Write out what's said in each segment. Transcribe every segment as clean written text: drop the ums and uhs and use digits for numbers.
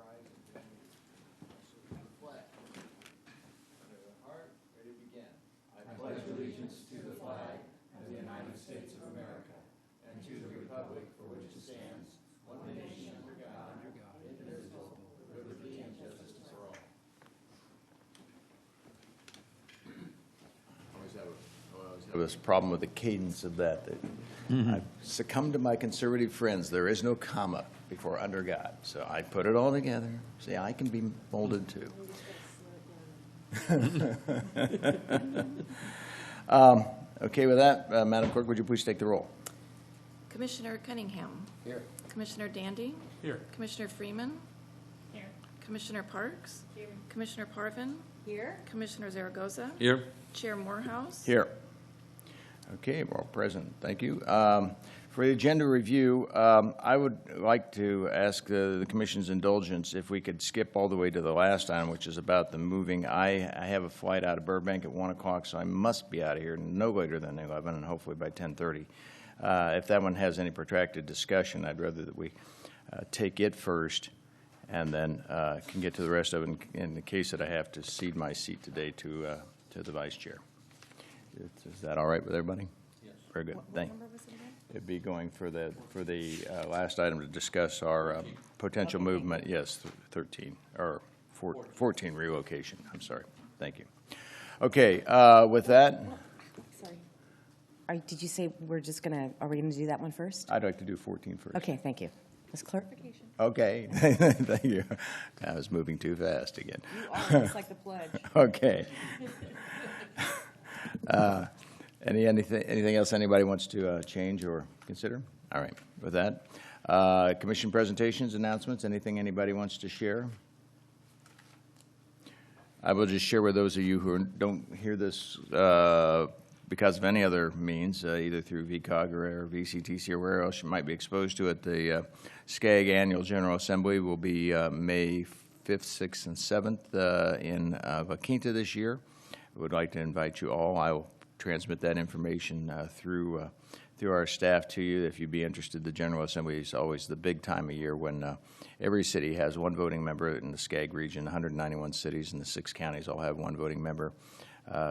rise and join me. Salute the flag. Under the heart, ready to begin. I pledge allegiance to the flag of the United States of America and to the republic for which it stands, one nation under God, indivisible, with liberty and justice for all. I always have this problem with the cadence of that. I've succumbed to my conservative friends. There is no comma before under God. So I put it all together. See, I can be molded too. Okay, with that, Madam Clerk, would you please take the roll? Commissioner Cunningham. Here. Commissioner Dandy. Here. Commissioner Freeman. Here. Commissioner Parks. Here. Commissioner Parvin. Here. Commissioner Zaragoza. Here. Chair Morehouse. Here. Okay, we're all present. Thank you. For the agenda review, I would like to ask the Commission's indulgence if we could skip all the way to the last item, which is about the moving. I have a flight out of Burbank at 1 o'clock, so I must be out of here no later than 11, and hopefully by 10:30. If that one has any protracted discussion, I'd rather that we take it first and then can get to the rest of it in the case that I have to cede my seat today to the Vice Chair. Is that all right with everybody? Yes. Very good. Thank you. It'd be going for the last item to discuss our potential movement. Yes, 13 or 14 relocation. I'm sorry. Thank you. Okay. With that, sorry. Did you say we're just gonna? Are we going to do that one first? I'd like to do 14 first. Okay. Thank you, Ms. Clerk. Okay. Thank you. I was moving too fast again. You are just like the pledge. Okay. Anything else anybody wants to change or consider? All right. With that, commission presentations, announcements, anything anybody wants to share? I will just share with those of you who don't hear this because of any other means, either through VCOG or VCTC or where else you might be exposed to it. The SCAG Annual General Assembly will be May 5th, 6th, and 7th in La Quinta this year. I would like to invite you all. I will transmit that information through our staff to you if you'd be interested. The General Assembly is always the big time of year when every city has one voting member in the SCAG region. 191 cities in the 6 counties all have one voting member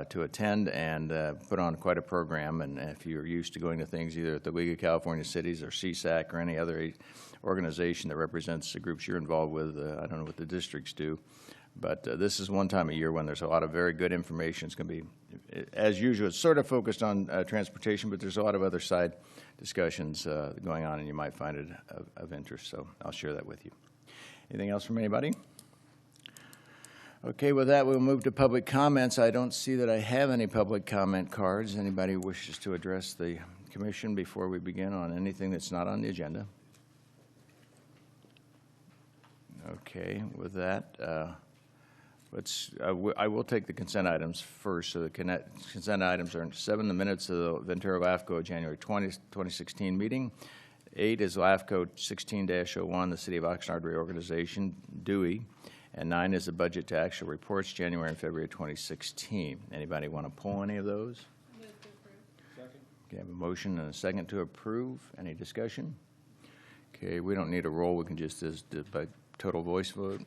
to attend and put on quite a program. And if you're used to going to things either at the League of California Cities or CSAC or any other organization that represents the groups you're involved with, I don't know what the districts do. But this is one time a year when there's a lot of very good information. It's going to be, as usual, it's sort of focused on transportation, but there's a lot of other side discussions going on, and you might find it of interest. So I'll share that with you. Anything else from anybody? Okay, with that, we'll move to public comments. I don't see that I have any public comment cards. Anybody who wishes to address the commission before we begin on anything that's not on the agenda? Okay, with that, I will take the consent items first. So the consent items are 7, the minutes of the Ventura LAFCo January 20, 2016 meeting. 8 is LAFCo 16-01, the City of Oxnard Reorganization, Dewey. And 9 is the budget to actual reports, January and February 2016. Anybody want to pull any of those? Move to approve. Second. Okay, I have a motion and a second to approve. Any discussion? Okay, we don't need a roll. We can just do by total voice vote.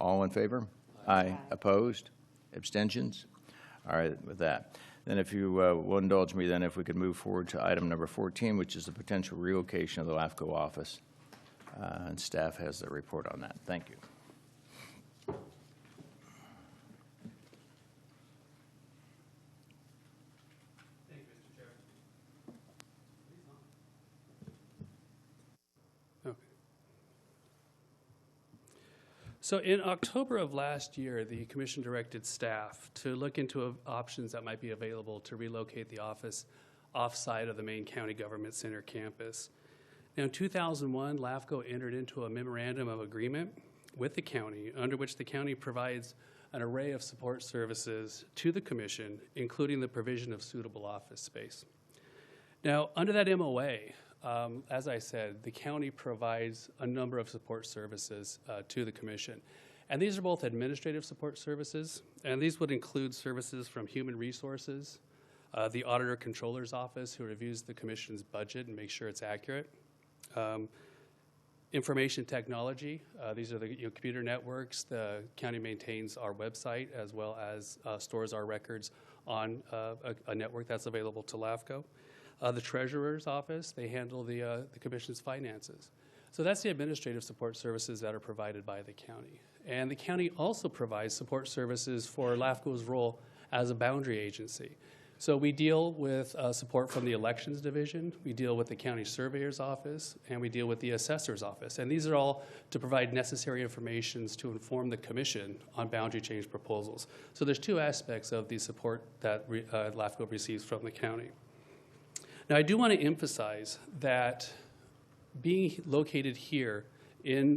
All in favor? Aye. Opposed? Abstentions? All right, with that. Then if you will indulge me, then if we could move forward to item number 14, which is the potential relocation of the LAFCo office. And staff has the report on that. Thank you. Thank you, Mr. Chair. Okay. So in October of last year, the commission directed staff to look into options that might be available to relocate the office off-site of the main county government center campus. Now, in 2001, LAFCo entered into a memorandum of agreement with the county under which the county provides an array of support services to the commission, including the provision of suitable office space. Now, under that MOA, as I said, the county provides a number of support services to the commission. And these are both administrative support services, and these would include services from human resources, the Auditor Controller's Office, who reviews the commission's budget and makes sure it's accurate, Information technology, these are the computer networks. The county maintains our website as well as stores our records on a network that's available to LAFCo. The treasurer's office, they handle the commission's finances. So that's the administrative support services that are provided by the county. And the county also provides support services for LAFCo's role as a boundary agency. So we deal with support from the elections division, we deal with the county surveyor's office, and we deal with the assessor's office. And these are all to provide necessary information to inform the commission on boundary change proposals. So there's two aspects of the support that LAFCo receives from the county. Now, I do want to emphasize that being located here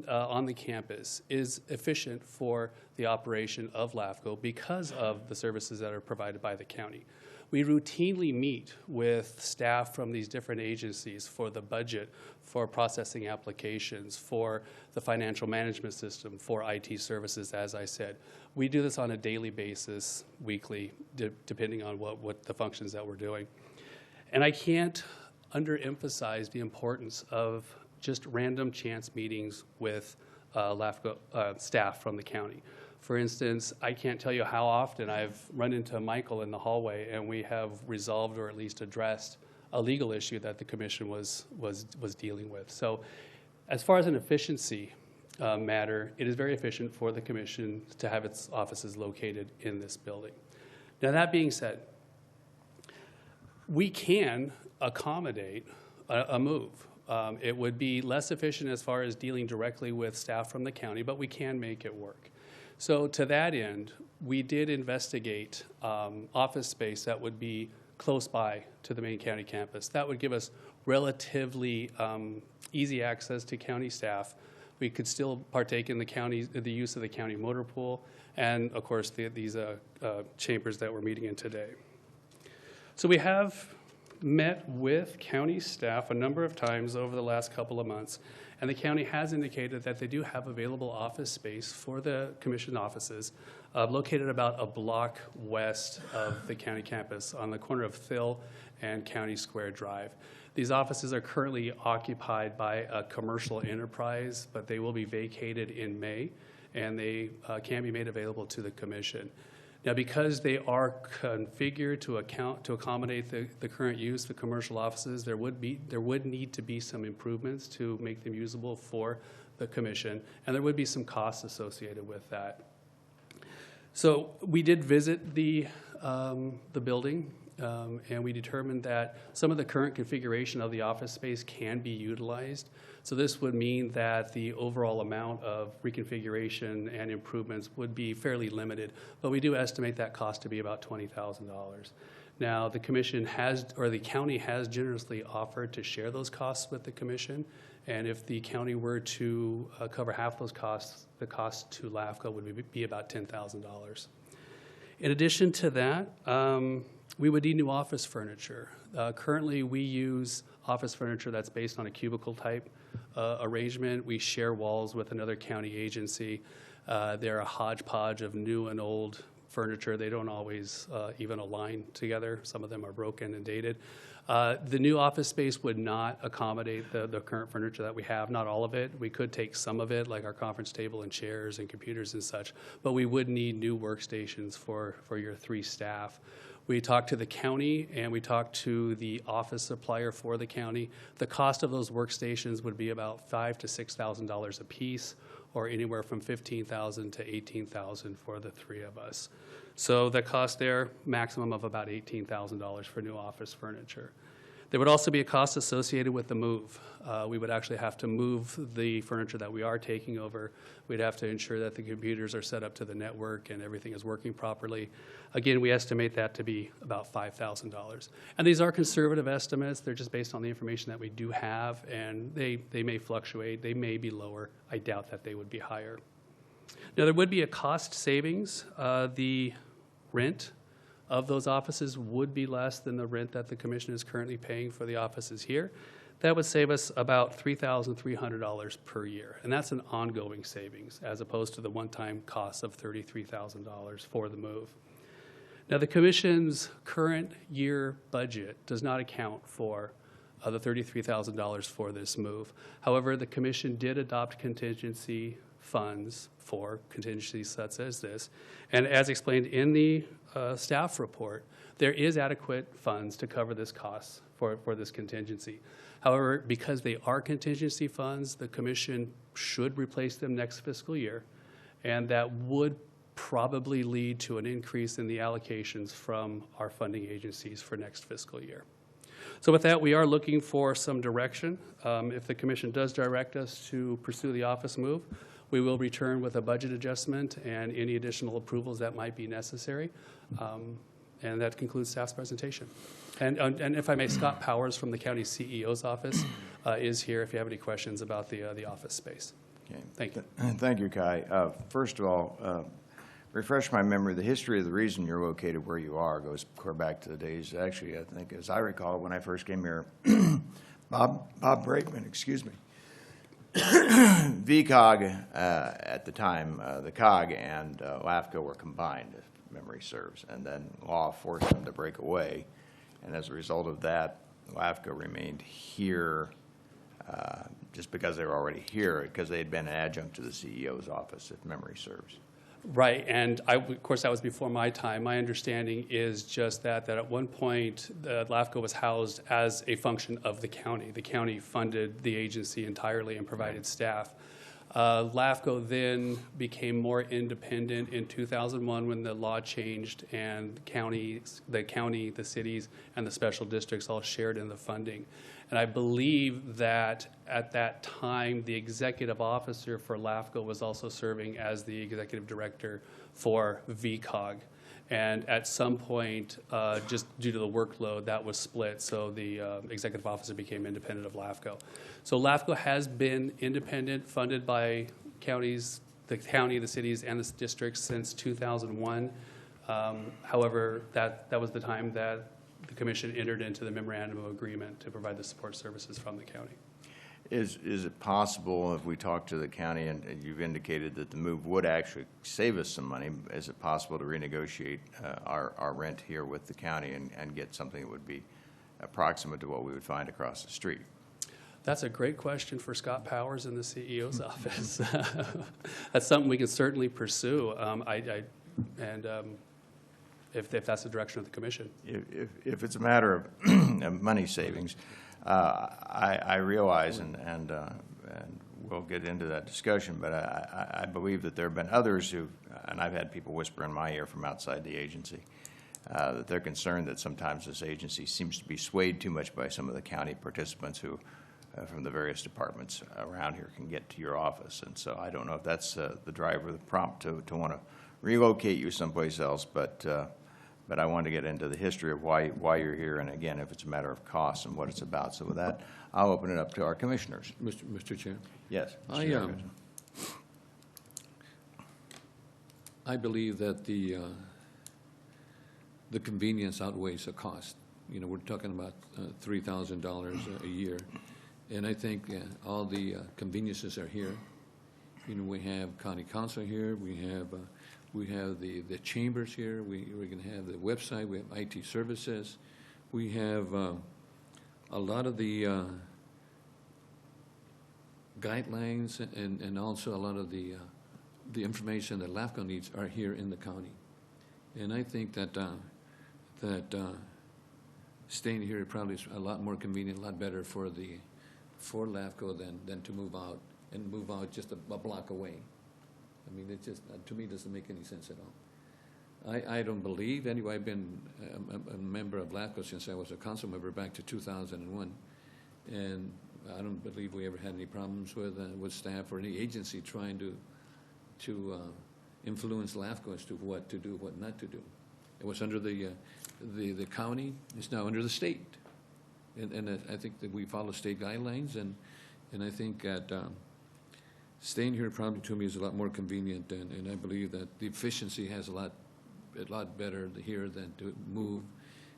on the campus is efficient for the operation of LAFCo because of the services that are provided by the county. We routinely meet with staff from these different agencies for the budget, for processing applications, for the financial management system, for IT services, as I said. We do this on a daily basis, weekly, depending on what the functions that we're doing. And I can't underemphasize the importance of just random chance meetings with LAFCO staff from the county. For instance, I can't tell you how often I've run into Michael in the hallway and we have resolved or at least addressed a legal issue that the commission was dealing with. So as far as an efficiency matter, it is very efficient for the commission to have its offices located in this building. Now, that being said, we can accommodate a move. It would be less efficient as far as dealing directly with staff from the county, but we can make it work. So to that end, we did investigate office space that would be close by to the main county campus. That would give us relatively easy access to county staff. We could still partake in the use of the county motor pool, and of course these chambers that we're meeting in today. So we have met with county staff a number of times over the last couple of months, and the county has indicated that they do have available office space for the commission offices located about a block west of the county campus on the corner of Thill and County Square Drive. These offices are currently occupied by a commercial enterprise, but they will be vacated in May, and they can be made available to the commission. Now, because they are configured to accommodate the current use, the commercial offices, there would need to be some improvements to make them usable for the commission, and there would be some costs associated with that. So we did visit the building, and we determined that some of the current configuration of the office space can be utilized. So this would mean that the overall amount of reconfiguration and improvements would be fairly limited, but we do estimate that cost to be about $20,000. Now, the commission the county has generously offered to share those costs with the commission, and if the county were to cover half those costs, the cost to LAFCo would be about $10,000. In addition to that, we would need new office furniture. Currently, we use office furniture that's based on a cubicle type arrangement. We share walls with another county agency. They're a hodgepodge of new and old furniture. They don't always even align together. Some of them are broken and dated. The new office space would not accommodate the current furniture that we have, not all of it. We could take some of it, like our conference table and chairs and computers and such, but we would need new workstations for your 3 staff. We talked to the county and we talked to the office supplier for the county. The cost of those workstations would be about $5,000 to $6,000 a piece, or anywhere from $15,000 to $18,000 for the 3 of us. So the cost there, maximum of about $18,000 for new office furniture. There would also be a cost associated with the move. We would actually have to move the furniture that we are taking over. We'd have to ensure that the computers are set up to the network and everything is working properly. Again, we estimate that to be about $5,000. And these are conservative estimates. They're just based on the information that we do have, and they may fluctuate. They may be lower. I doubt that they would be higher. Now, there would be a cost savings. The rent of those offices would be less than the rent that the commission is currently paying for the offices here. That would save us about $3,300 per year, and that's an ongoing savings as opposed to the one-time cost of $33,000 for the move. Now, the commission's current year budget does not account for the $33,000 for this move. However, the commission did adopt contingency funds for contingencies such as this. And as explained in the staff report, there is adequate funds to cover this cost for this contingency. However, because they are contingency funds, the commission should replace them next fiscal year, and that would probably lead to an increase in the allocations from our funding agencies for next fiscal year. So with that, we are looking for some direction. If the commission does direct us to pursue the office move, we will return with a budget adjustment and any additional approvals that might be necessary. And that concludes staff's presentation. And if I may, Scott Powers from the county CEO's office is here if you have any questions about the office space. Okay. Thank you. Thank you, Kai. First of all, refresh my memory, the history of the reason you're located where you are goes clear back to the days, actually, I think, as I recall, when I first came here, Bob Brakeman, excuse me, VCOG at the time, the COG and LAFCo were combined, if memory serves, and then law forced them to break away. And as a result of that, LAFCo remained here just because they were already here, because they had been an adjunct to the CEO's office, if memory serves. Right, and of course, that was before my time. My understanding is just that at one point, LAFCO was housed as a function of the county. The county funded the agency entirely and provided staff. LAFCO then became more independent in 2001 when the law changed and the county, the cities, and the special districts all shared in the funding. And I believe that at that time, the executive officer for LAFCO was also serving as the executive director for VCOG. And at some point, just due to the workload, that was split, so the executive officer became independent of LAFCO. So LAFCO has been independent, funded by counties, the county, the cities, and the districts since 2001. However, that was the time that the commission entered into the memorandum of agreement to provide the support services from the county. Is it possible, if we talk to the county, and you've indicated that the move would actually save us some money, is it possible to renegotiate our rent here with the county and get something that would be approximate to what we would find across the street? That's a great question for Scott Powers in the CEO's office. That's something we can certainly pursue, if that's the direction of the commission. If it's a matter of money savings, I realize, and we'll get into that discussion, but I believe that there have been others who, and I've had people whisper in my ear from outside the agency, that they're concerned that sometimes this agency seems to be swayed too much by some of the county participants who, from the various departments around here, can get to your office. And so I don't know if that's the driver, the prompt to want to relocate you someplace else, but I wanted to get into the history of why you're here, and again, if it's a matter of cost and what it's about. So with that, I'll open it up to our commissioners. Mr. Chair, Yes. I believe that the convenience outweighs the cost. You know, we're talking about $3,000 a year, and I think all the conveniences are here. You know, we have county council here, we have the chambers here, we're going to have the website, we have IT services, we have a lot of the guidelines and also a lot of the information that LAFCO needs are here in the county. And I think that staying here probably is a lot more convenient, a lot better for LAFCO than to move out and move out just a block away. I mean, it just, to me, doesn't make any sense at all. I don't believe, anyway, I've been a member of LAFCO since I was a council member back to 2001, and I don't believe we ever had any problems with staff or any agency trying to influence LAFCO as to what to do, what not to do. It was under the county, it's now under the state. And I think that we follow state guidelines, and I think that staying here probably to me is a lot more convenient, and I believe that the efficiency has a lot better here than to move,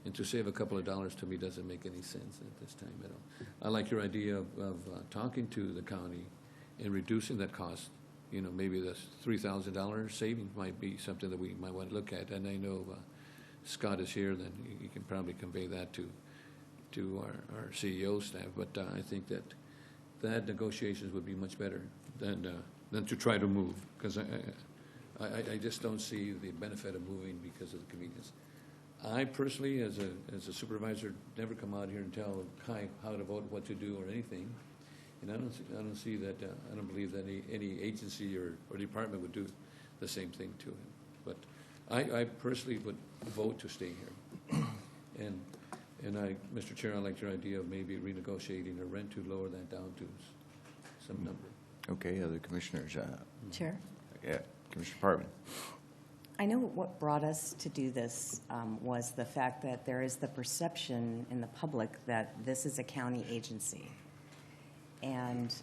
and to save a couple of dollars to me doesn't make any sense at this time at all. I like your idea of talking to the county and reducing that cost. You know, maybe this $3,000 savings might be something that we might want to look at, and I know Scott is here, then you can probably convey that to to our CEO staff, but I think that negotiations would be much better than to try to move, because I just don't see the benefit of moving because of the convenience. I personally, as a supervisor, never come out here and tell Kai how to vote, what to do, or anything. And I don't see that. I don't believe that any agency or department would do the same thing to him. But I personally would vote to stay here. And Mr. Chair, I like your idea of maybe renegotiating the rent to lower that down to some number. Okay, other commissioners? Chair? Yeah, Commissioner Parvin. I know what brought us to do this was the fact that there is the perception in the public that this is a county agency, and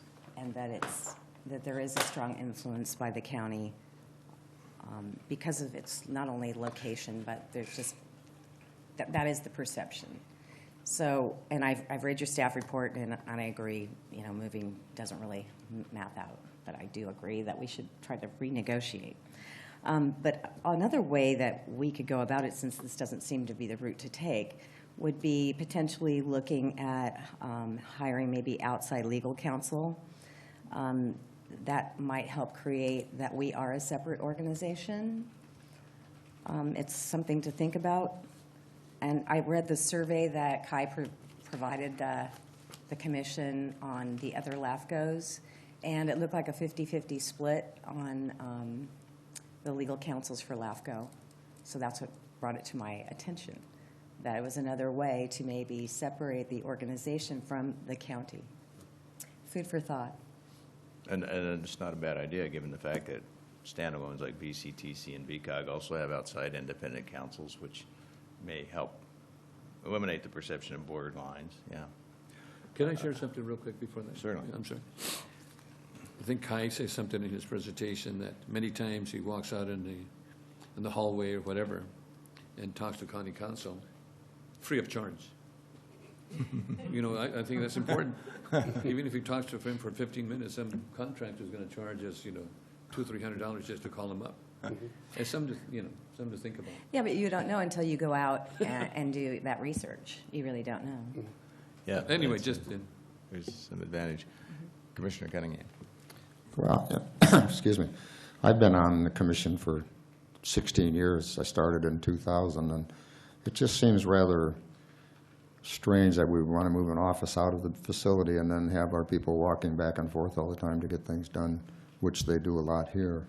that there is a strong influence by the county because of its not only location, but there's just that is the perception. So, and I've read your staff report, and I agree. Moving doesn't really map out, but I do agree that we should try to renegotiate. But another way that we could go about it, since this doesn't seem to be the route to take, would be potentially looking at hiring maybe outside legal counsel. That might help create that we are a separate organization. It's something to think about. And I read the survey that Kai provided the commission on the other LAFCos, and it looked like a 50-50 split on the legal counsels for LAFCO. So that's what brought it to my attention, that it was another way to maybe separate the organization from the county. Food for thought. And it's not a bad idea, given the fact that standalones like VCTC and VCOG also have outside independent counsels, which may help eliminate the perception of borderlines. Yeah. Can I share something real quick before that? Certainly. I'm sorry. I think Kai said something in his presentation that many times he walks out in the hallway or whatever and talks to county council free of charge. I think that's important. Even if he talks to him for 15 minutes, some contractor is going to charge us, $200-300 just to call him up. And something to think about. Yeah, but you don't know until you go out and do that research. You really don't know. Yeah. Anyway, that's- just there's some advantage. Commissioner Cunningham. Well, excuse me. I've been on the commission for 16 years. I started in 2000, and it just seems rather strange that we want to move an office out of the facility and then have our people walking back and forth all the time to get things done, which they do a lot here.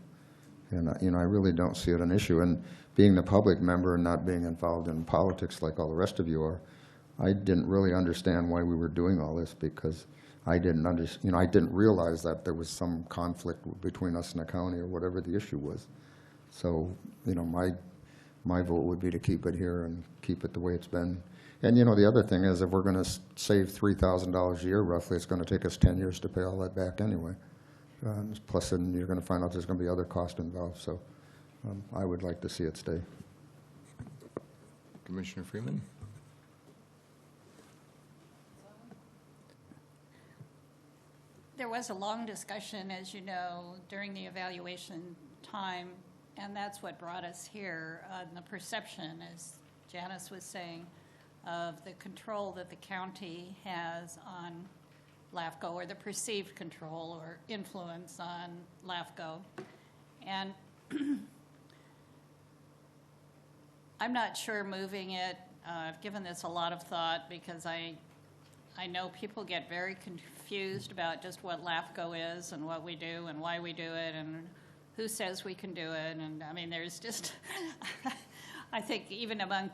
And, I really don't see it an issue. And being the public member and not being involved in politics like all the rest of you are, I didn't really understand why we were doing all this, because I didn't I didn't realize that there was some conflict between us and the county or whatever the issue was. So, my vote would be to keep it here and keep it the way it's been. And, the other thing is, if we're going to save $3,000 a year roughly, it's going to take us 10 years to pay all that back anyway. Plus, then you're going to find out there's going to be other costs involved. So I would like to see it stay. Commissioner Freeman. There was a long discussion, as you know, during the evaluation time, and that's what brought us here. The perception, as Janice was saying, of the control that the county has on LAFCO, or the perceived control or influence on LAFCO. And I'm not sure moving it. I've given this a lot of thought because I know people get very confused about just what LAFCO is and what we do and why we do it and who says we can do it. And I mean, there's just, I think even among,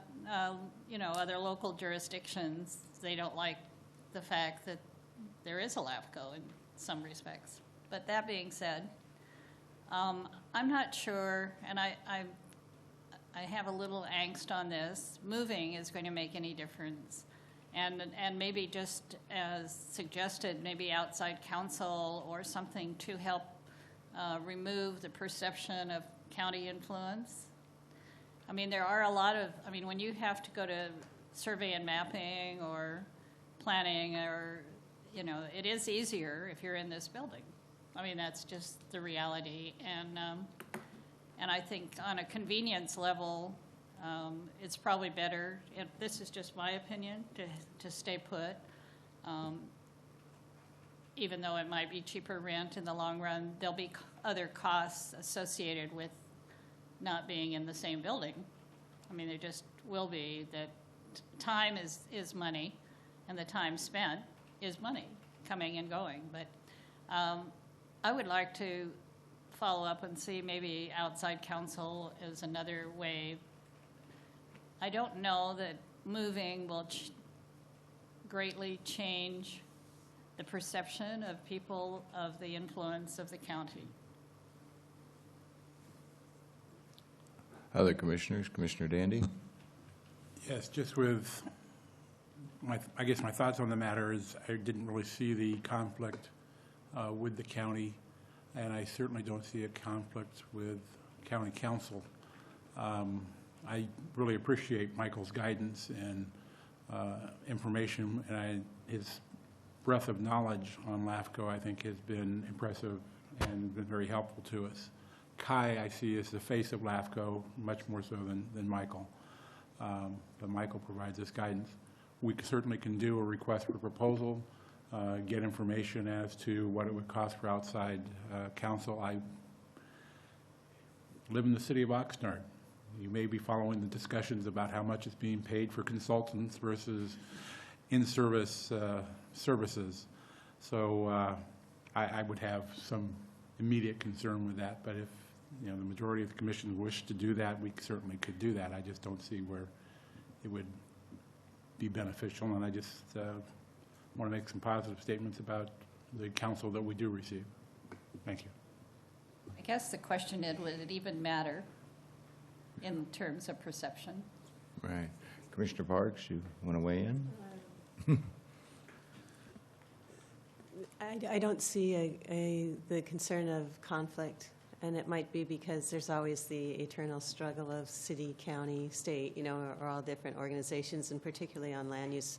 other local jurisdictions, they don't like the fact that there is a LAFCO in some respects. But that being said, I'm not sure, and I have a little angst on this. Moving is going to make any difference. And maybe just as suggested, maybe outside counsel or something to help remove the perception of county influence. I mean, there are a lot of, when you have to go to survey and mapping or planning or, it is easier if you're in this building. I mean, that's just the reality. And I think on a convenience level, It's probably better, this is just my opinion, to stay put. Even though it might be cheaper rent in the long run, there'll be other costs associated with not being in the same building. I mean, there just will be. That time is money, and the time spent is money, coming and going. But I would like to follow up and see maybe outside counsel is another way. I don't know that moving will greatly change the perception of people of the influence of the county. Other commissioners? Commissioner Dandy? Yes, just with I guess my thoughts on the matter is I didn't really see the conflict with the county, and I certainly don't see a conflict with county council. I really appreciate Michael's guidance and information, and his breadth of knowledge on LAFCo, I think, has been impressive and been very helpful to us. Kai, I see, as the face of LAFCo, much more so than Michael. But Michael provides us guidance. We certainly can do a request for proposal, get information as to what it would cost for outside counsel. I live in the city of Oxnard. You may be following the discussions about how much is being paid for consultants versus in-service services. So I would have some immediate concern with that, but if the majority of the commission wish to do that, we certainly could do that. I just don't see where it would be beneficial, and I just want to make some positive statements about the counsel that we do receive. Thank you. I guess the question is, would it even matter in terms of perception? Right. Commissioner Parks, you want to weigh in? I don't see the concern of conflict, and it might be because there's always the eternal struggle of city, county, state, or all different organizations, and particularly on land use.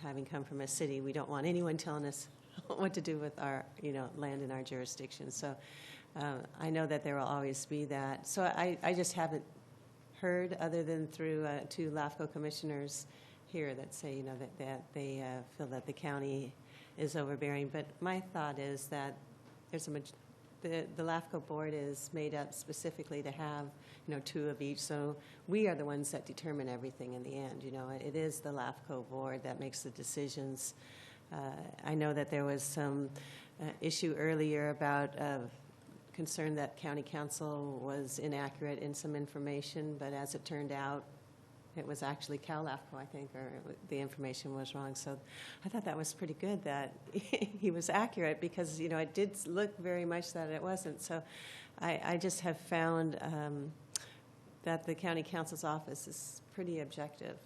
Having come from a city, we don't want anyone telling us what to do with our, land in our jurisdiction. So I know that there will always be that. So I just haven't heard, other than through two LAFCo commissioners here that say, that they feel that the county is overbearing. But my thought is that there's the LAFCO board is made up specifically to have, two of each. So we are the ones that determine everything in the end. It is the LAFCO board that makes the decisions. I know that there was some issue earlier about concern that county council was inaccurate in some information, but as it turned out, it was actually Cal LAFCO, I think, or the information was wrong. So I thought that was pretty good that he was accurate, because, it did look very much that it wasn't. So I just have found that the county council's office is pretty objective.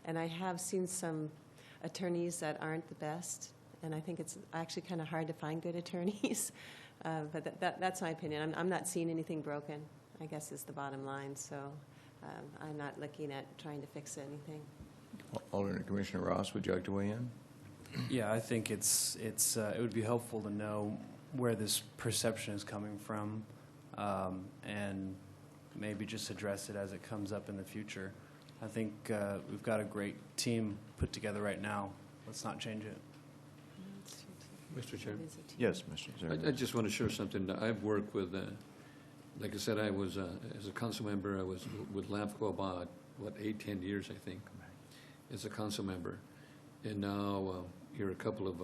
And I have seen some attorneys that aren't the best, and I think it's actually kind of hard to find good attorneys. But that's my opinion. I'm not seeing anything broken, I guess, is the bottom line. So I'm not looking at trying to fix anything. Alternate Commissioner Ross, would you like to weigh in? Yeah, I think it would be helpful to know where this perception is coming from, and maybe just address it as it comes up in the future. I think we've got a great team put together right now. Let's not change it. Mr. Chairman? Yes, Mr. Zerbe. I just want to share something. I've worked with, like I said, I was, as a council member, I was with LAFCO about, 8-10 years, I think, as a council member. And now, here a couple of,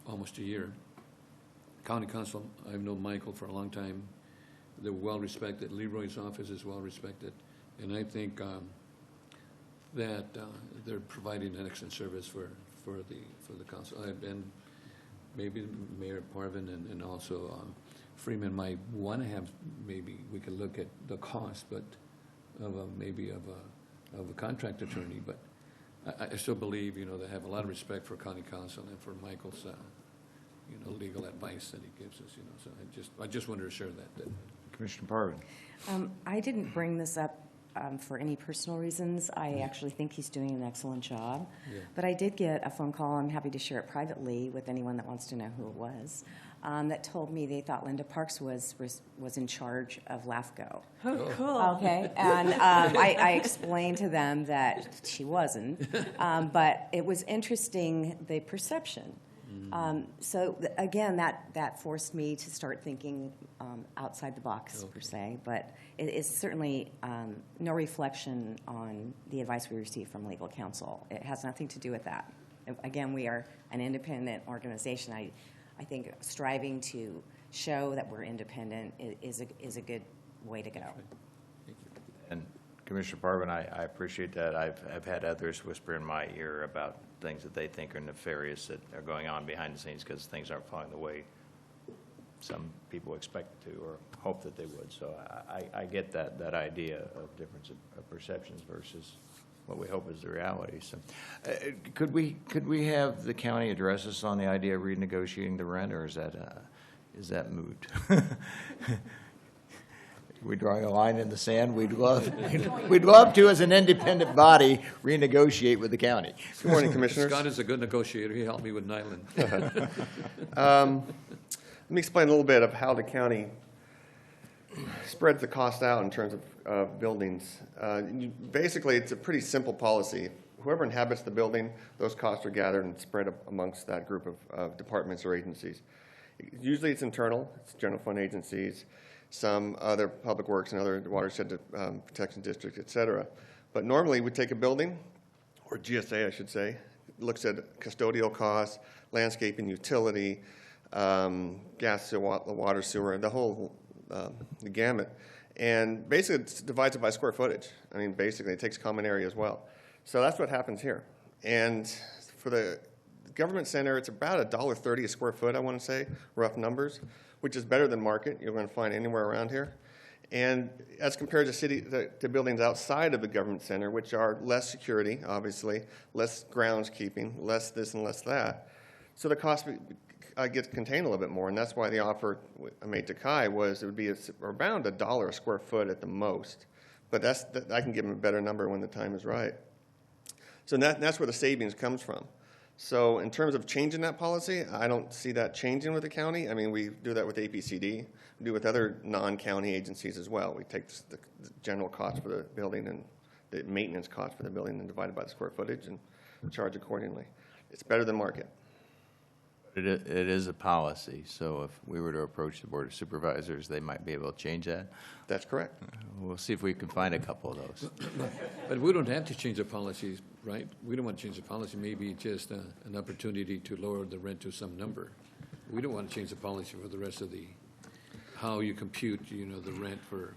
almost a year. County council, I've known Michael for a long time. They're well-respected. Leroy's office is well-respected. And I think that they're providing an excellent service for the council. Maybe Mayor Parvin and also Freeman might want to have, maybe we could look at the cost, but of a contract attorney. But I still believe, they have a lot of respect for county council and for Michael's, legal advice that he gives us. So I just wanted to share that. Commissioner Parvin. I didn't bring this up for any personal reasons. I actually think he's doing an excellent job. Yeah. But I did get a phone call. I'm happy to share it privately with anyone that wants to know who it was. that told me they thought Linda Parks was in charge of LAFCo. Oh, cool. Okay, and I explained to them that she wasn't, but it was interesting, the perception. Again, that forced me to start thinking outside the box, per se, but it is certainly no reflection on the advice we received from legal counsel. It has nothing to do with that. Again, we are an independent organization. I think striving to show that we're independent is a good way to go. And Commissioner Parvin, I appreciate that. I've had others whisper in my ear about things that they think are nefarious that are going on behind the scenes because things aren't falling the way some people expect to or hope that they would. So I get that idea of difference of perceptions versus what we hope is the reality. So could we have the county address us on the idea of renegotiating the rent, or is that moot? We drawing a line in the sand. We'd love to, as an independent body, renegotiate with the county. Good morning, Commissioners. Scott is a good negotiator. He helped me with Nyland. Let me explain a little bit of how the county spreads the cost out in terms of buildings. Basically, it's a pretty simple policy. Whoever inhabits the building, those costs are gathered and spread amongst that group of departments or agencies. Usually it's internal, it's general fund agencies, some other public works and other watershed protection districts, et cetera. But normally we take a building, or GSA I should say, looks at custodial costs, landscaping, utility, gas, water, sewer, the whole the gamut. And basically it divides it by square footage. I mean, basically it takes common area as well. So that's what happens here. And for the government center, it's about $1.30 a square foot, I want to say, rough numbers, which is better than market you're going to find anywhere around here. And as compared to buildings outside of the government center, which are less security, obviously, less groundskeeping, less this and less that. So the cost gets contained a little bit more, and that's why the offer I made to Kai was it would be around $1 a square foot at the most. But I can give him a better number when the time is right. So that's where the savings comes from. So in terms of changing that policy, I don't see that changing with the county. I mean, we do that with APCD. We do with other non-county agencies as well. We take the general cost for the building and the maintenance cost for the building and divide it by the square footage and charge accordingly. It's better than market. It is a policy, so if we were to approach the Board of Supervisors, they might be able to change that. That's correct. We'll see if we can find a couple of those. But we don't have to change the policies, right? We don't want to change the policy. Maybe just an opportunity to lower the rent to some number. We don't want to change the policy for the rest of how you compute, the rent for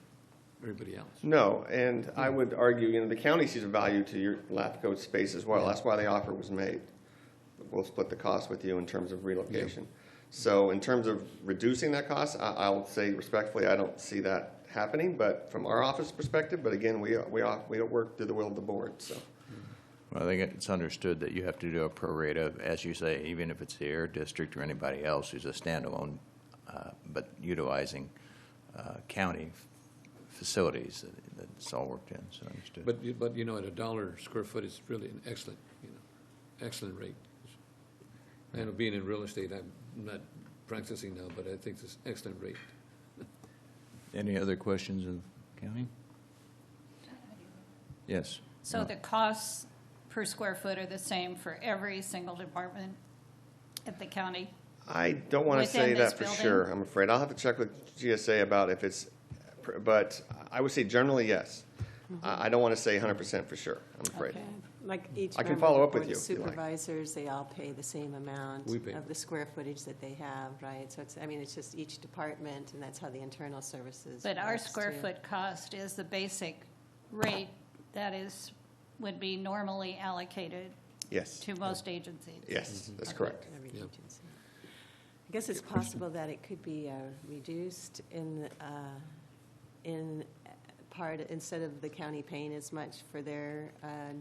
everybody else. No, and I would argue, the county sees a value to your LAFCO space as well. That's why the offer was made. We'll split the cost with you in terms of relocation. Yeah. So in terms of reducing that cost, I'll say respectfully, I don't see that happening, but from our office perspective, but again, we work through the will of the board, so. Well, I think it's understood that you have to do a prorata, as you say, even if it's the Air District or anybody else who's a standalone, but utilizing county facilities, that's all worked in, so understood. But at $1 square foot is really an excellent, excellent rate. And being in real estate, I'm not practicing now, but I think it's an excellent rate. Any other questions of county? Yes. So the costs per square foot are the same for every single department at the county? I don't want to say that for sure, I'm afraid. I'll have to check with GSA about if it's, but I would say generally yes. I don't want to say 100% for sure, I'm afraid. Okay. Like each I can member follow of up the with Board of you, if you like. Supervisors, they all pay the same amount We pay. of the square footage that they have, right? So it's just each department, and that's how the internal services But our works, square too. foot cost is the basic rate that would be normally allocated Yes, to most agencies. yes, that's Okay, correct. every Yep. agency. I guess it's possible that it could be reduced in part, instead of the county paying as much for their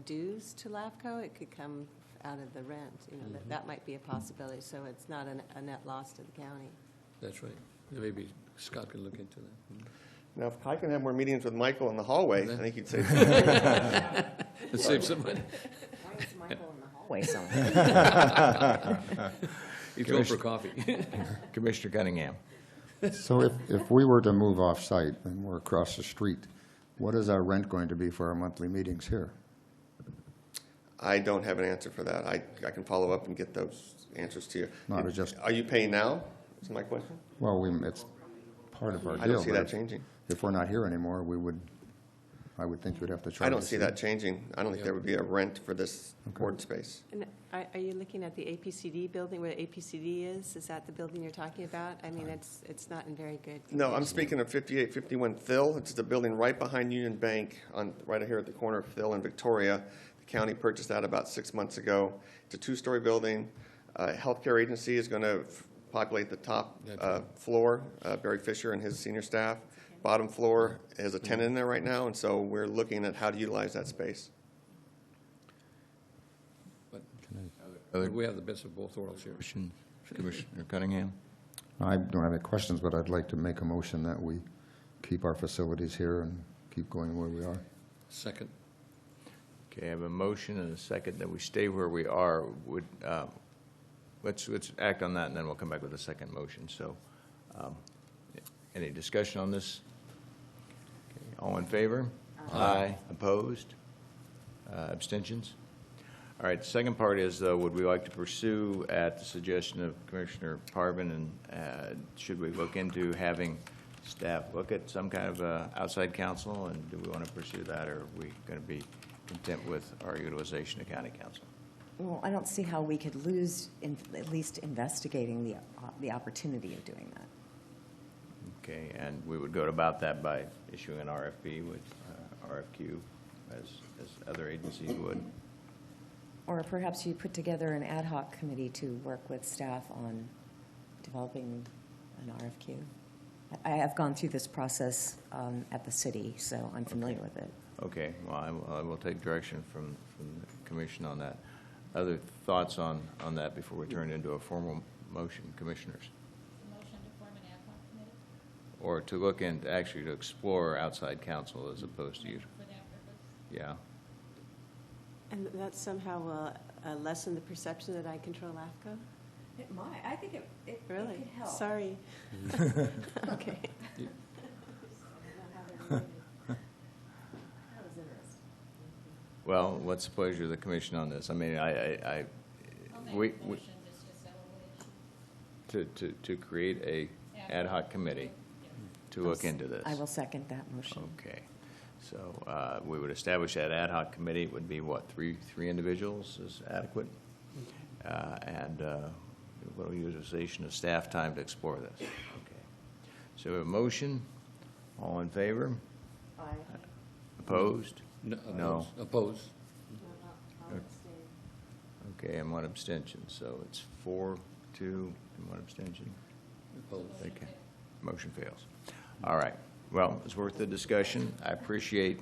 dues to LAFCO, it could come out of the rent. That might be a possibility, so it's not a net loss to the county. That's right. Maybe Scott can look into that. Now, if I can have more meetings with Michael in the hallway, I think he'd say Save some money. Why is Michael in the hallway somewhere? He's going for coffee. Commissioner Cunningham. So if we were to move off-site and we're across the street, what is our rent going to be for our monthly meetings here? I don't have an answer for that. I can follow up and get those answers to you. No, I was just- Are you paying now? Is my question? Well, it's part of our deal. I don't see but that if- changing. If we're not here anymore, I would think you'd have to charge I don't us see here. that changing. I don't think there would be a rent for this board space. And are you looking at the APCD building, where APCD is? Is that the building you're talking about? I mean, it's not in very good condition. No, I'm speaking of 5851 Thill. It's the building right behind Union Bank, right here at the corner of Thill and Victoria. The county purchased that about 6 months ago. It's a two-story building. Healthcare agency is going to populate the top floor, Barry Fisher and his senior staff. Bottom floor has a tenant in there right now, and so we're looking at how to utilize that space. Other We have the best of both worlds here. questions? Commissioner Cunningham? I don't have any questions, but I'd like to make a motion that we keep our facilities here and keep going where we are. Second. Okay, I have a motion and a second that we stay where we are. Let's act on that, and then we'll come back with a second motion. So, any discussion on this? Okay, all in favor? Aye. Opposed? Abstentions? All right, the second part is, would we like to pursue, at the suggestion of Commissioner Parvin, and should we look into having staff look at some kind of outside counsel, and do we want to pursue that, or are we going to be content with our utilization of county counsel? Well, I don't see how we could lose in at least investigating the opportunity of doing that. Okay, and we would go about that by issuing an RFP with RFQ, as other agencies would. Or perhaps you put together an ad hoc committee to work with staff on developing an RFQ. I have gone through this process at the city, so I'm familiar with it. Okay, well, I will take direction from the commission on that. Other thoughts on that before we turn it into a formal motion, commissioners? Motion to form an ad hoc committee Or to look into, actually to explore outside counsel as opposed to, for that purpose. yeah. And that somehow will lessen the perception that I control LAFCo? It might. I think it Really? could help. Sorry. Okay. Well, what's the pleasure of the commission on this? I mean, I'll make we, a motion just to settle the issue. to create a ad hoc committee to look into this. I will second that motion. Okay. So we would establish that ad hoc committee. It would be, what, three individuals is adequate? And a little utilization of staff time to explore this. Okay. So we have a motion. All in favor? Aye. Opposed? No. Opposed. Okay, and one abstention. So it's 4-2 and one abstention. Opposed. Okay. Motion fails. All right. Well, it's worth the discussion. I appreciate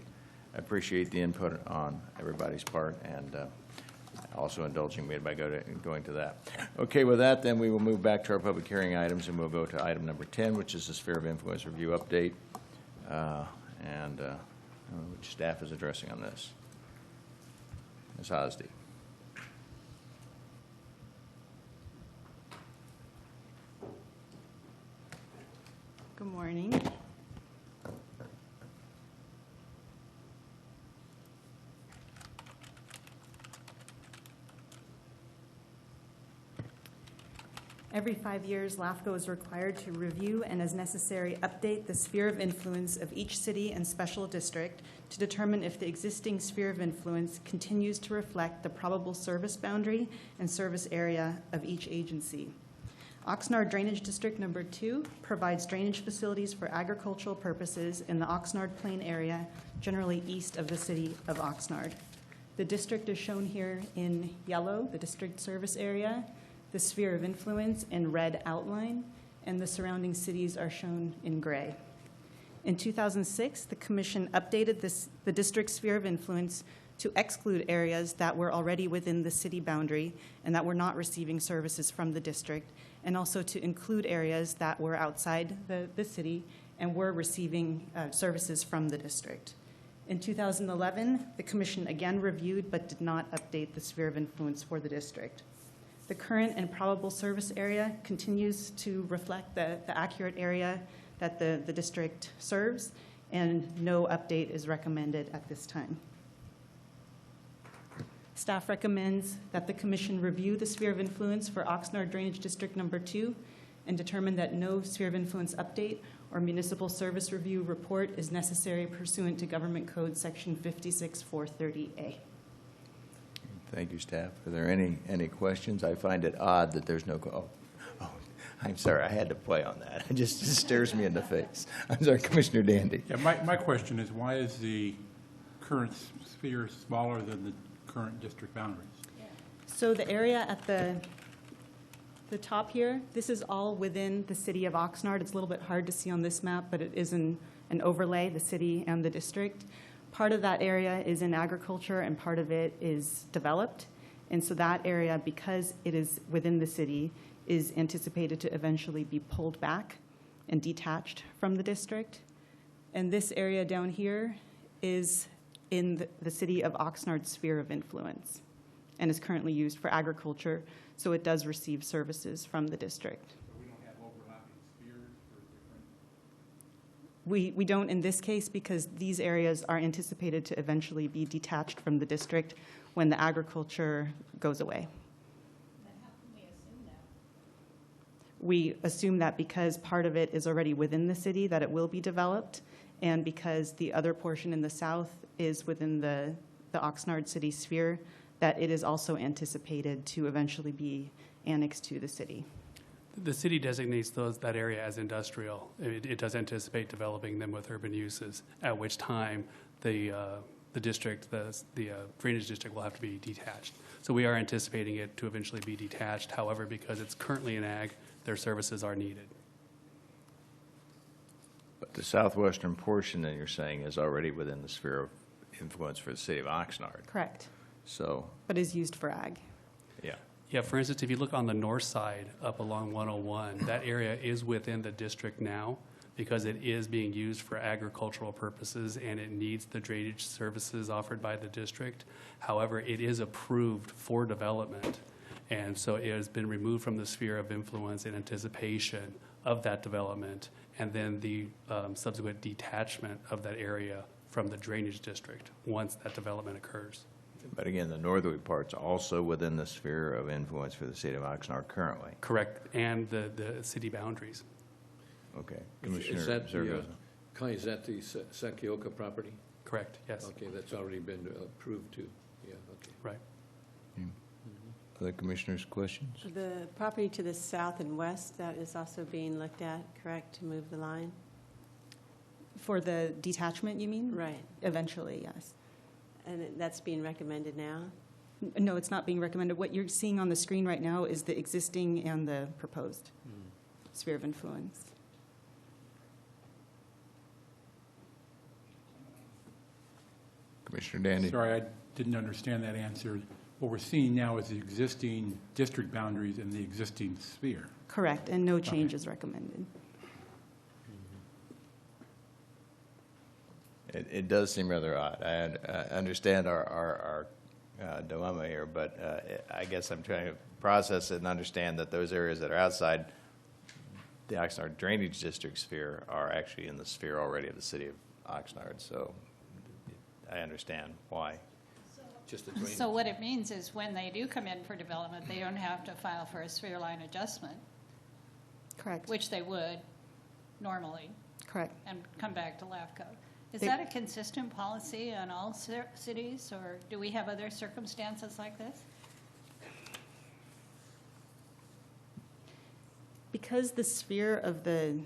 the input on everybody's part, and also indulging me by going to that. Okay, with that, then we will move back to our public hearing items, and we'll go to item number 10, which is the Sphere of Influence Review Update, and which staff is addressing on this. Ms. Hosdy. Good morning. Every 5 years, LAFCo is required to review and, as necessary, update the sphere of influence of each city and special district to determine if the existing sphere of influence continues to reflect the probable service boundary and service area of each agency. Oxnard Drainage District Number 2 provides drainage facilities for agricultural purposes in the Oxnard Plain area, generally east of the city of Oxnard. The district is shown here in yellow, the district service area, the sphere of influence in red outline, and the surrounding cities are shown in gray. In 2006, the Commission updated the district sphere of influence to exclude areas that were already within the city boundary and that were not receiving services from the district, and also to include areas that were outside the city and were receiving services from the district. In 2011, the Commission again reviewed but did not update the sphere of influence for the district. The current and probable service area continues to reflect the accurate area that the district serves, and no update is recommended at this time. Staff recommends that the commission review the sphere of influence for Oxnard Drainage District Number 2 and determine that no sphere of influence update or municipal service review report is necessary pursuant to Government Code Section 56430A. Thank you, staff. Are there any questions? I find it odd that there's no, I'm sorry, I had to play on that. It just stares me in the face. I'm sorry, Commissioner Dandy. Yeah, my question is, why is the current sphere smaller than the current district boundaries? So the area at the top here, this is all within the city of Oxnard. It's a little bit hard to see on this map, but it is an overlay, the city and the district. Part of that area is in agriculture and part of it is developed. And so that area, because it is within the city, is anticipated to eventually be pulled back and detached from the district. And this area down here is in the city of Oxnard's sphere of influence and is currently used for agriculture, so it does receive services from the district. So we don't have overlapping spheres for different? We don't in this case because these areas are anticipated to eventually be detached from the district when the agriculture goes away. Then how can we assume that? We assume that because part of it is already within the city, that it will be developed, and because the other portion in the south is within the Oxnard city sphere, that it is also anticipated to eventually be annexed to the city. The city designates that area as industrial. It does anticipate developing them with urban uses, at which time the district, the drainage district will have to be detached. So we are anticipating it to eventually be detached. However, because it's currently in ag, their services are needed. But the southwestern portion that you're saying is already within the sphere of influence for the city of Oxnard. Correct. So, But is used for ag. yeah. Yeah, for instance, if you look on the north side up along 101, that area is within the district now because it is being used for agricultural purposes and it needs the drainage services offered by the district. However, it is approved for development, and so it has been removed from the sphere of influence in anticipation of that development and then the subsequent detachment of that area from the drainage district once that development occurs. But again, the northerly part's also within the sphere of influence for the city of Oxnard currently. Correct, and the city boundaries. Okay. Is Commissioner that the, Zergoza. Kai, is that the Sakioka property? Correct, yes. Okay, that's already been approved too. Yeah, okay. Right. Other commissioners' questions? The property to the south and west, that is also being looked at, correct, to move the line? For the detachment, you mean? Right. Eventually, yes. And that's being recommended now? No, it's not being recommended. What you're seeing on the screen right now is the existing and the proposed sphere of influence. Commissioner Dandy? Sorry, I didn't understand that answer. What we're seeing now is the existing district boundaries and the existing sphere. Correct, and no change is recommended. It does seem rather odd. I understand our dilemma here, but I guess I'm trying to process it and understand that those areas that are outside the Oxnard Drainage District sphere are actually in the sphere already of the city of Oxnard, so I understand why. Just the drainage. So what it means is when they do come in for development, they don't have to file for a sphere line adjustment, Correct. which they would normally, Correct. and come back to LAFCo. Is They- that a consistent policy in all cities, or do we have other circumstances like this? Because the sphere of the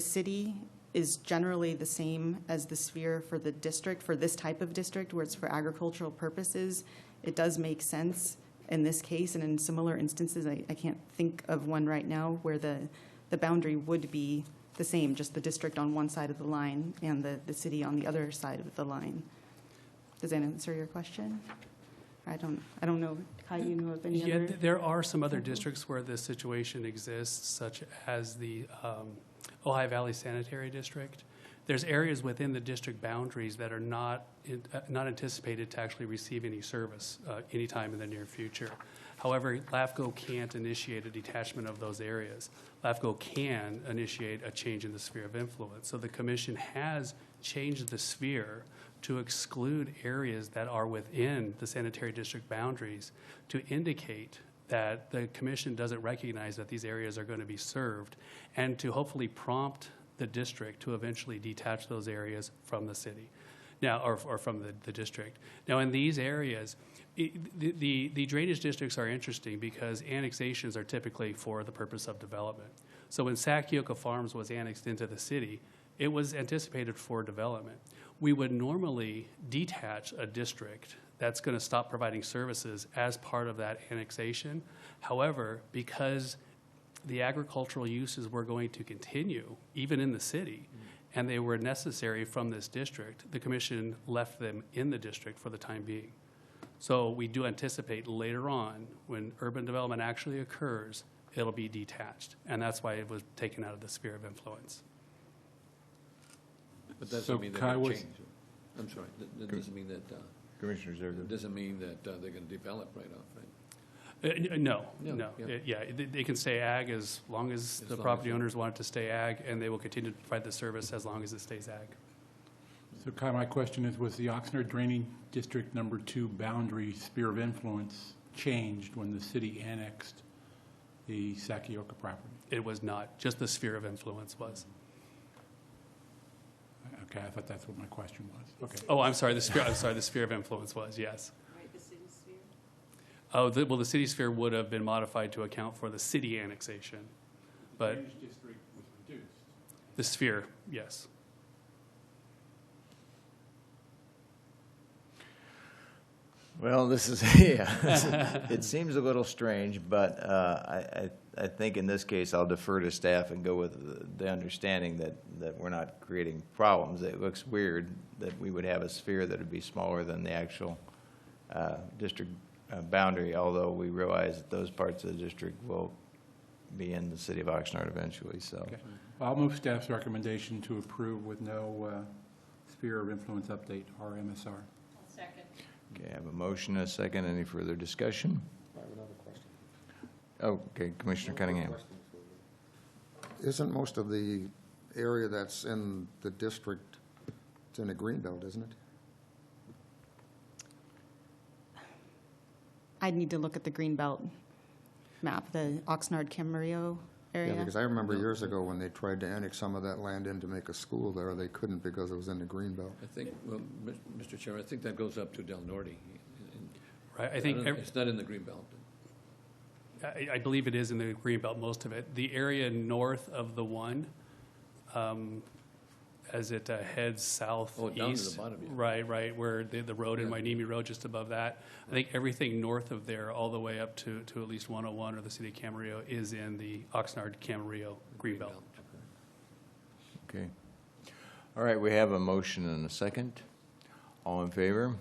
city is generally the same as the sphere for the district, for this type of district where it's for agricultural purposes, it does make sense in this case, and in similar instances, I can't think of one right now where the boundary would be the same, just the district on one side of the line and the city on the other side of the line. Does that answer your question? I don't know, Kai, you know of any Yeah, other? there are some other districts where this situation exists, such as the Ojai Valley Sanitary District. There's areas within the district boundaries that are not anticipated to actually receive any service anytime in the near future. However, LAFCo can't initiate a detachment of those areas. LAFCO can initiate a change in the sphere of influence. So the commission has changed the sphere to exclude areas that are within the sanitary district boundaries to indicate that the commission doesn't recognize that these areas are going to be served, and to hopefully prompt the district to eventually detach those areas from the city. Now, or from the district. Now, in these areas, the drainage districts are interesting because annexations are typically for the purpose of development. So when Sac-Yoka Farms was annexed into the city, it was anticipated for development. We would normally detach a district that's going to stop providing services as part of that annexation. However, because the agricultural uses were going to continue, even in the city, and they were necessary from this district, the commission left them in the district for the time being. So we do anticipate later on, when urban development actually occurs, it'll be detached. And that's why it was taken out of the sphere of influence. But that So doesn't mean they're Kai going to was- change. I'm sorry, that doesn't mean that, Commissioner Zerga. it doesn't mean that they're going to develop right off, right? No. Yeah. Yeah, they can stay ag as long as the long property as- owners want it to stay ag, and they will continue to provide the service as long as it stays ag. So Kai, my question is, was the Oxnard Draining District Number 2 boundary sphere of influence changed when the city annexed the Sac-Yoka property? It was not, just the sphere of influence was. Okay, I thought that's what my question was. Okay. Oh, I'm sorry, the sphere of influence was, yes. Right, the city sphere? Oh, well, the city sphere would have been modified to account for the city annexation, but Drainage district was reduced. the sphere, yes. Well, this is, yeah, it seems a little strange, but I think in this case, I'll defer to staff and go with the understanding that we're not creating problems. It looks weird that we would have a sphere that would be smaller than the actual district boundary, although we realize that those parts of the district will be in the city of Oxnard eventually, so. Okay. I'll move staff's recommendation to approve with no sphere of influence update, or MSR. Second. Okay, I have a motion and a second. Any further discussion? I have another question. Oh, okay, Commissioner Cunningham. Isn't most of the area that's in the district, it's in the greenbelt, isn't it? I'd need to look at the Greenbelt map, the Oxnard-Camarillo area. Yeah, because I remember years ago when they tried to annex some of that land in to make a school there, they couldn't because it was in the greenbelt. I think, well, Mr. Chairman, I think that goes up to Del Norte. Right, I think, It's not in the Greenbelt. I believe it is in the Greenbelt, most of it. The area north of the one, as it heads southeast. Oh, down to the bottom, yeah. Right, where the road in Wainimi Road, just above that. I think everything north of there, all the way up to at least 101 or the city of Camarillo, is in the Oxnard-Camarillo Greenbelt. Okay. All right, we have a motion and a second. All in favor?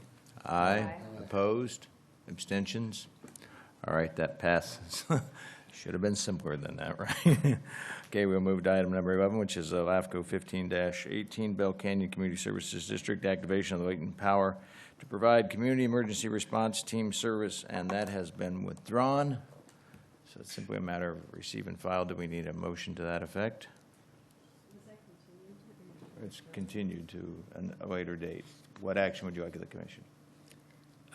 Aye. Opposed? Abstentions? All right, that passes. Should have been simpler than that, right? Okay, we'll move to item number 11, which is LAFCO 15-18, Bell Canyon Community Services District, activation of the latent power to provide community emergency response team service, and that has been withdrawn. So it's simply a matter of receive and file. Do we need a motion to that effect? It's continued to a later date. What action would you like of the commission?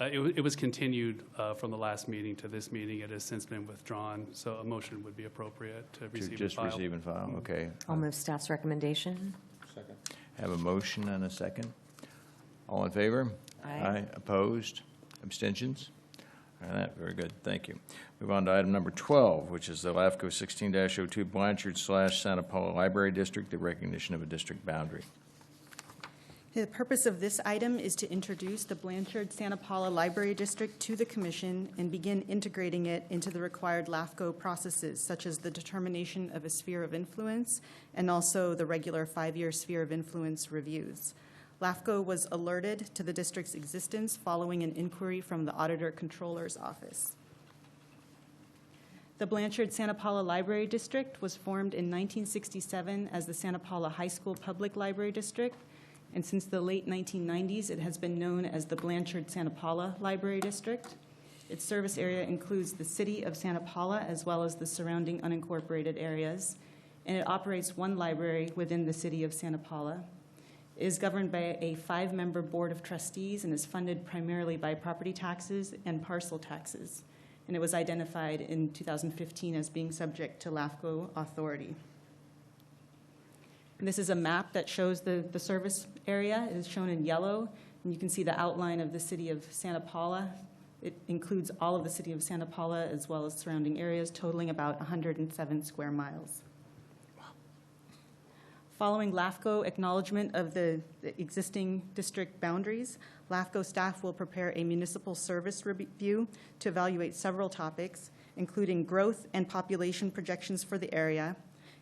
It was continued from the last meeting to this meeting. It has since been withdrawn, so a motion would be appropriate to receive and Just file. receive and file, okay. I'll move staff's recommendation. Second. Have a motion and a second. All in favor? Aye. Opposed? Abstentions? All right, very good, thank you. Move on to item number 12, which is the LAFCO 16-02 Blanchard/Santa Paula Library District, the recognition of a district boundary. The purpose of this item is to introduce the Blanchard-Santa Paula Library District to the Commission and begin integrating it into the required LAFCO processes, such as the determination of a sphere of influence and also the regular 5-year sphere of influence reviews. LAFCO was alerted to the district's existence following an inquiry from the Auditor Controller's Office. The Blanchard-Santa Paula Library District was formed in 1967 as the Santa Paula High School Public Library District, and since the late 1990s, it has been known as the Blanchard-Santa Paula Library District. Its service area includes the city of Santa Paula as well as the surrounding unincorporated areas, and it operates one library within the city of Santa Paula. It is governed by a 5-member board of trustees and is funded primarily by property taxes and parcel taxes, and it was identified in 2015 as being subject to LAFCo authority. And this is a map that shows the service area. It is shown in yellow, and you can see the outline of the city of Santa Paula. It includes all of the city of Santa Paula as well as surrounding areas, totaling about 107 square miles. Following LAFCO acknowledgement of the existing district boundaries, LAFCO staff will prepare a municipal service review to evaluate several topics, including growth and population projections for the area,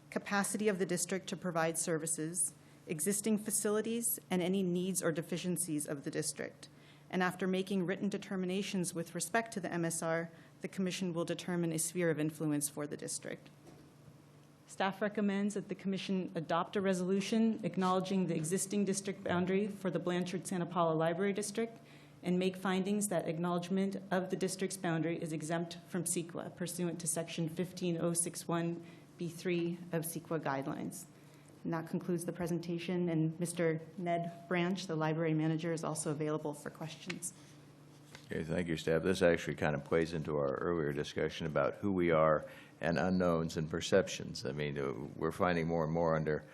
capacity of the district to provide services, existing facilities, and any needs or deficiencies of the district. And after making written determinations with respect to the MSR, the Commission will determine a sphere of influence for the district. Staff recommends that the Commission adopt a resolution acknowledging the existing district boundary for the Blanchard-Santa Paula Library District and make findings that acknowledgement of the district's boundary is exempt from CEQA pursuant to Section 15061B3 of CEQA guidelines. And that concludes the presentation, and Mr. Ned Branch, the library manager, is also available for questions. Okay, thank you, staff. This actually kind of plays into our earlier discussion about who we are and unknowns and perceptions. I mean, we're finding more and more under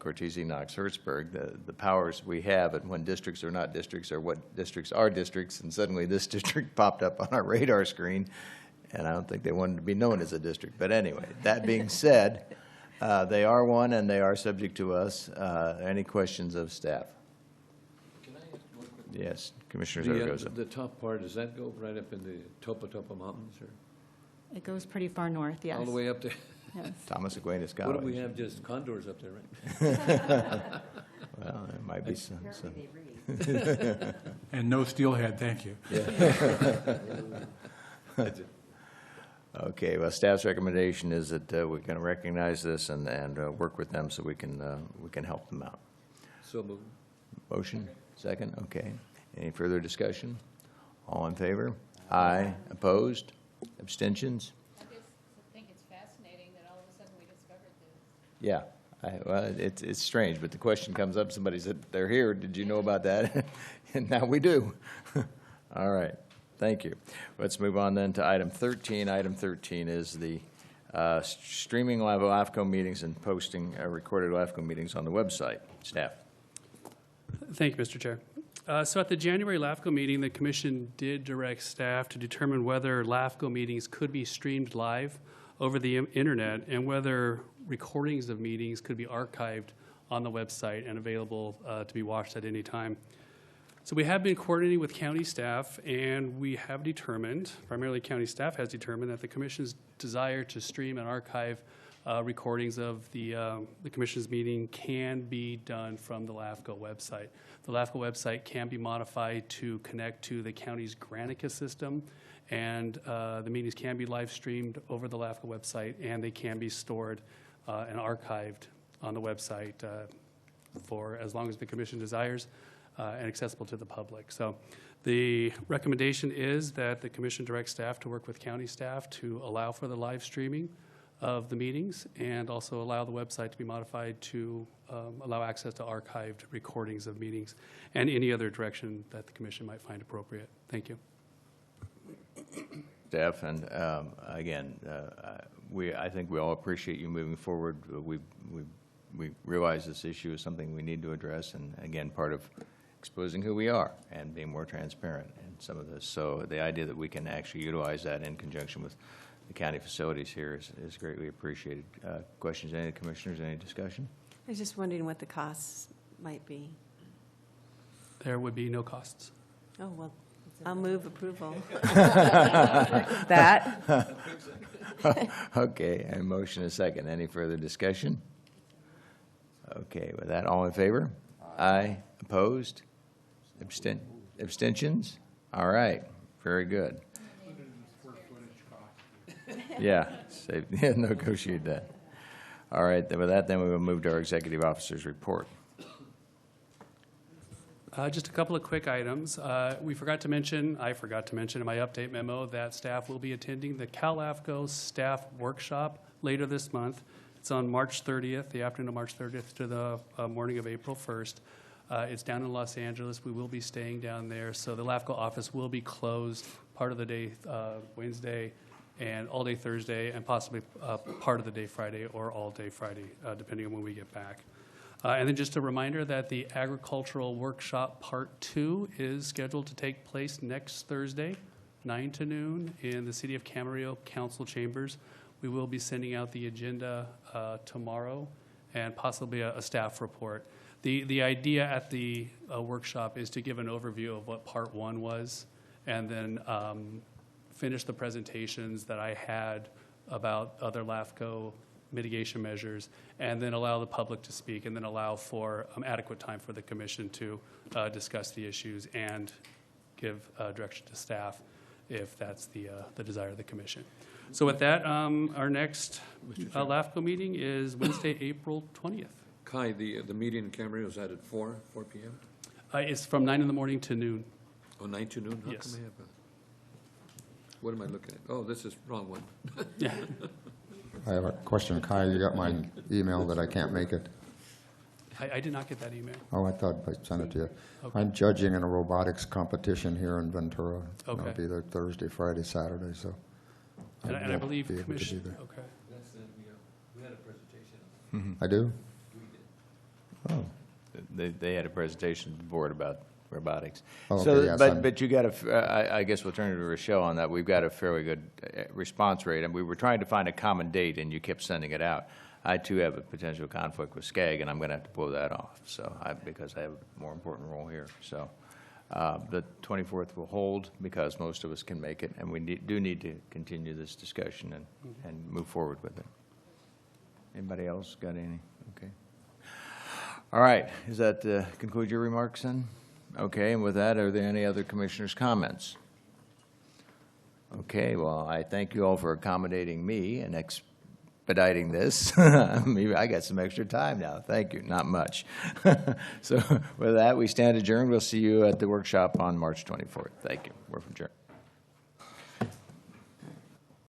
Cortese, Knox, Hertzberg, the powers we have and when districts are not districts or what districts are districts, and suddenly this district popped up on our radar screen, and I don't think they wanted to be known as a district. But anyway, that being said, they are one and they are subject to us. Any questions of staff? Can I ask one quick? Yes, Commissioner Zaragoza. The top part, does that go right up in the Topa Mountains, or It goes pretty far north, yes. all the way up there? Yes. Thomas Aquinas What College. do we have, just condors up there, right? Well, there might be some. And no steelhead, thank you. Okay, well, staff's recommendation is that we're going to recognize this and work with them so we can help them out. So moved. Motion, second, okay. Any further discussion? All in favor? Aye. Opposed? Abstentions? I just think it's fascinating that all of a sudden we discovered this. Yeah. Well, it's strange, but the question comes up, somebody said, they're here, did you know about that? And now we do. All right. Thank you. Let's move on then to item 13. Item 13 is the streaming live LAFCo meetings and posting recorded LAFCO meetings on the website. Staff. Thank you, Mr. Chair. So at the January LAFCO meeting, the Commission did direct staff to determine whether LAFCO meetings could be streamed live over the internet and whether recordings of meetings could be archived on the website and available to be watched at any time. So we have been coordinating with county staff, and we have determined, primarily county staff has determined, that the Commission's desire to stream and archive recordings of the Commission's meeting can be done from the LAFCO website. The LAFCO website can be modified to connect to the county's Granica system, and the meetings can be live streamed over the LAFCO website, and they can be stored and archived on the website for as long as the Commission desires. And accessible to the public. So the recommendation is that the Commission direct staff to work with county staff to allow for the live streaming of the meetings and also allow the website to be modified to allow access to archived recordings of meetings and any other direction that the Commission might find appropriate. Thank you. Staff, and again, I think we all appreciate you moving forward. We realize this issue is something we need to address, and again, part of exposing who we are and being more transparent in some of this. So the idea that we can actually utilize that in conjunction with the county facilities here is greatly appreciated. Questions, any of the commissioners, any discussion? I was just wondering what the costs might be. There would be no costs. Oh, well, I'll move approval. That, Okay, a motion is second. Any further discussion? Okay, with that, all in favor? Aye. Opposed? Abstentions? All right, very good. Yeah, negotiate that. All right, then with that, then we will move to our executive officer's report. Just a couple of quick items. I forgot to mention in my update memo that staff will be attending the LAFCo staff workshop later this month. It's on March 30th, the afternoon of March 30th to the morning of April 1st. It's down in Los Angeles. We will be staying down there. So the LAFCO office will be closed part of the day Wednesday and all day Thursday, and possibly part of the day Friday or all day Friday, depending on when we get back. And then just a reminder that the agricultural workshop part 2 is scheduled to take place next Thursday, 9 to noon, in the City of Camarillo Council Chambers. We will be sending out the agenda tomorrow and possibly a staff report. The idea at the workshop is to give an overview of what part 1 was, and then finish the presentations that I had about other LAFCO mitigation measures, and then allow the public to speak, and then allow for adequate time for the commission to discuss the issues and give direction to staff if that's the desire of the commission. So with that, our next LAFCO meeting is Wednesday, April 20th. Kai, the meeting in Camarillo, is that at 4 p.m.? It's from 9 in the morning to noon. Oh, 9 to noon? How Yes. come I have what am I looking at? Oh, this is wrong one. Yeah. I have a question, Kai. You got my email that I can't make it? I did not get that email. Oh, I thought I sent it to you. Okay. I'm judging in a robotics competition here in Ventura. Okay. I'll be there Thursday, Friday, Saturday, so. And I won't believe be able to be commission, there. okay. We had a presentation. I do? Oh, They had a presentation to the board about robotics. Oh, So, okay, yes, I'm- but you got I guess we'll turn it to Rochelle on that. We've got a fairly good response rate, and we were trying to find a common date, and you kept sending it out. I, too, have a potential conflict with SCAG, and I'm going to have to pull that off, because I have a more important role here. So the 24th will hold because most of us can make it, and we do need to continue this discussion and move forward with it. Anybody else got any? Okay. All right. Does that conclude your remarks then? Okay. And with that, are there any other commissioners' comments? Okay. Well, I thank you all for accommodating me and expediting this. Maybe I got some extra time now. Thank you. Not much. So with that, we stand adjourned. We'll see you at the workshop on March 24th. Thank you. We're adjourned.